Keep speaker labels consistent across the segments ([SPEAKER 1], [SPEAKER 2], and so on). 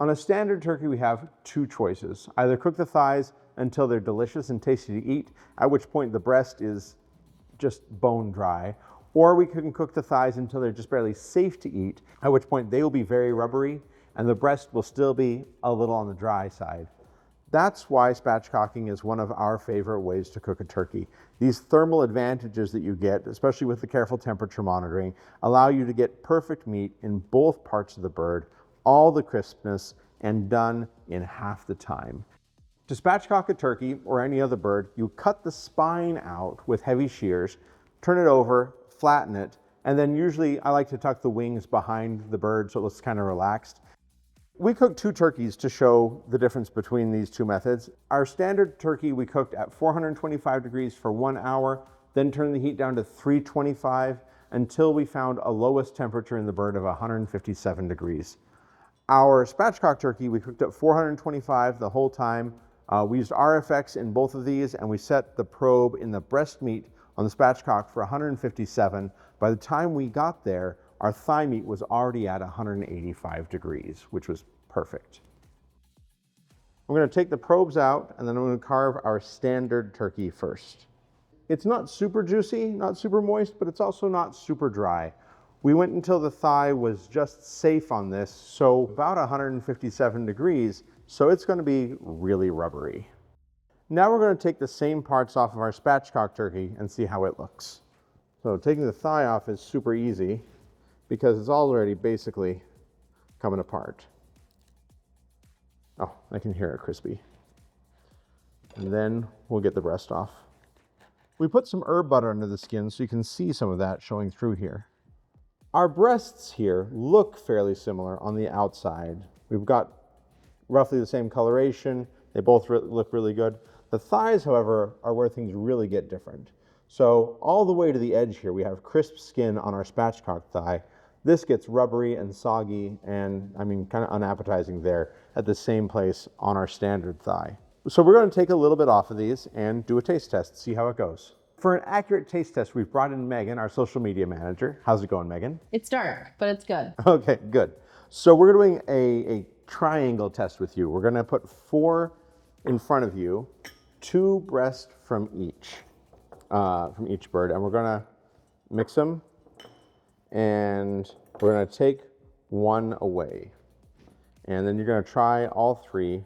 [SPEAKER 1] On a standard turkey, we have two choices. Either cook the thighs until they're delicious and tasty to eat, at which point the breast is just bone dry, or we can cook the thighs until they're just barely safe to eat, at which point they will be very rubbery and the breast will still be a little on the dry side. That's why spatchcocking is one of our favorite ways to cook a turkey. These thermal advantages that you get, especially with the careful temperature monitoring, allow you to get perfect meat in both parts of the bird, all the crispness, and done in half the time. To spatchcock a turkey or any other bird, you cut the spine out with heavy shears, turn it over, flatten it, and then usually I like to tuck the wings behind the bird so it looks kind of relaxed. We cooked two turkeys to show the difference between these two methods. Our standard turkey we cooked at 425 degrees for 1 hour, then turned the heat down to 325 until we found a lowest temperature in the bird of 157 degrees. Our spatchcock turkey we cooked at 425 the whole time. We used RFX in both of these, and we set the probe in the breast meat on the spatchcock for 157. By the time we got there, our thigh meat was already at 185 degrees, which was perfect. I'm going to take the probes out, and then I'm going to carve our standard turkey first. It's not super juicy, not super moist, but it's also not super dry. We went until the thigh was just safe on this, so about 157 degrees, so it's going to be really rubbery. Now we're going to take the same parts off of our spatchcock turkey and see how it looks. So taking the thigh off is super easy because it's already basically coming apart. Oh, I can hear it crispy. And then we'll get the breast off. We put some herb butter under the skin so you can see some of that showing through here. Our breasts here look fairly similar on the outside. We've got roughly the same coloration. They both look really good. The thighs, however, are where things really get different. So all the way to the edge here, we have crisp skin on our spatchcock thigh. This gets rubbery and soggy and, kind of unappetizing there at the same place on our standard thigh. So we're going to take a little bit off of these and do a taste test, see how it goes. For an accurate taste test, we've brought in Megan, our social media manager. How's it going, Megan?
[SPEAKER 2] It's dark, but it's good.
[SPEAKER 1] Okay, good. So we're doing a triangle test with you. We're going to put 4 in front of you, 2 breasts from each bird, and we're going to mix them, and we're going to take 1 away. And then you're going to try all 3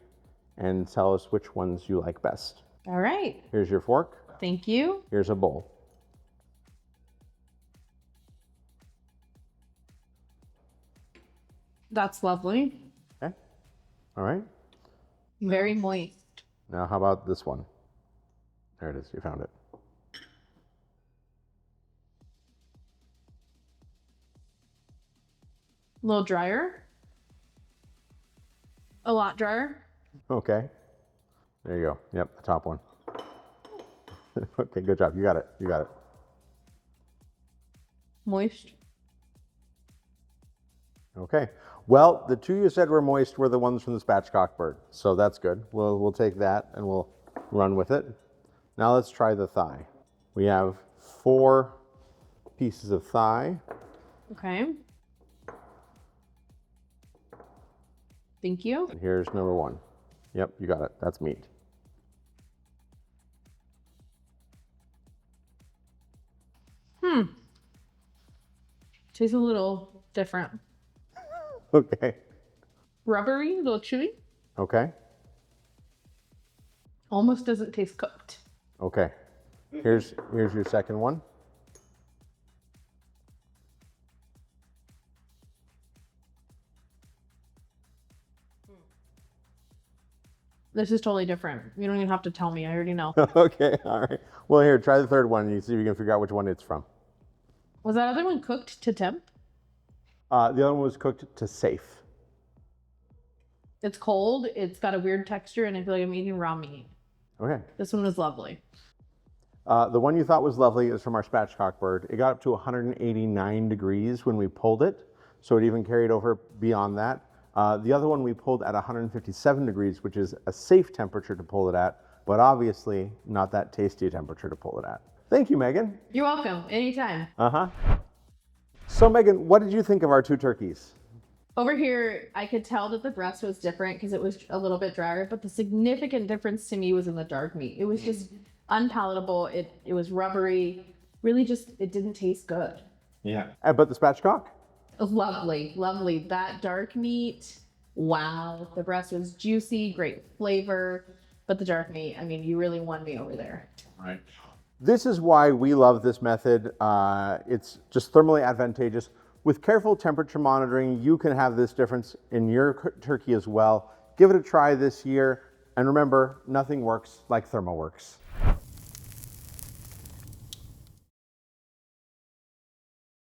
[SPEAKER 1] and tell us which ones you like best.
[SPEAKER 2] All right.
[SPEAKER 1] Here's your fork.
[SPEAKER 2] Thank you.
[SPEAKER 1] Here's a bowl.
[SPEAKER 2] That's lovely.
[SPEAKER 1] Okay. All right.
[SPEAKER 2] Very moist.
[SPEAKER 1] Now how about this one? There it is. You found it.
[SPEAKER 2] A little drier. A lot drier.
[SPEAKER 1] Okay. There you go. Yep, the top one. Okay, good job. You got it. You got it.
[SPEAKER 2] Moist.
[SPEAKER 1] Okay. Well, the 2 you said were moist were the ones from the spatchcock bird, so that's good. We'll take that and we'll run with it. Now let's try the thigh. We have 4 pieces of thigh.
[SPEAKER 2] Okay. Thank you.
[SPEAKER 1] And here's number 1. Yep, you got it. That's meat.
[SPEAKER 2] Tastes a little different.
[SPEAKER 1] Okay.
[SPEAKER 2] Rubbery, a little chewy.
[SPEAKER 1] Okay.
[SPEAKER 2] Almost doesn't taste cooked.
[SPEAKER 1] Okay. Here's your second one.
[SPEAKER 2] This is totally different. You don't even have to tell me. I already know.
[SPEAKER 1] Okay, all right. Well, here, try the third one and you see if you can figure out which one it's from.
[SPEAKER 2] Was that other one cooked to temp?
[SPEAKER 1] The other one was cooked to safe.
[SPEAKER 2] It's cold. It's got a weird texture, and I feel like I'm eating raw meat.
[SPEAKER 1] Okay.
[SPEAKER 2] This one was lovely.
[SPEAKER 1] The one you thought was lovely is from our spatchcock bird. It got up to 189 degrees when we pulled it, so it even carried over beyond that. The other one we pulled at 157 degrees, which is a safe temperature to pull it at, but obviously not that tasty a temperature to pull it at. Thank you, Megan.
[SPEAKER 2] You're welcome. Anytime.
[SPEAKER 1] So Megan, what did you think of our 2 turkeys?
[SPEAKER 2] Over here, I could tell that the breast was different because it was a little bit drier, but the significant difference to me was in the dark meat. It was just unpalatable. It was rubbery. Really just, it didn't taste good.
[SPEAKER 3] Yeah.
[SPEAKER 1] But the spatchcock?
[SPEAKER 2] Lovely, lovely. That dark meat, wow. The breast was juicy, great flavor. But the dark meat, I mean, you really won me over there.
[SPEAKER 3] Right.
[SPEAKER 1] This is why we love this method. It's just thermally advantageous. With careful temperature monitoring, you can have this difference in your turkey as well. Give it a try this year. And remember, nothing works like ThermoWorks.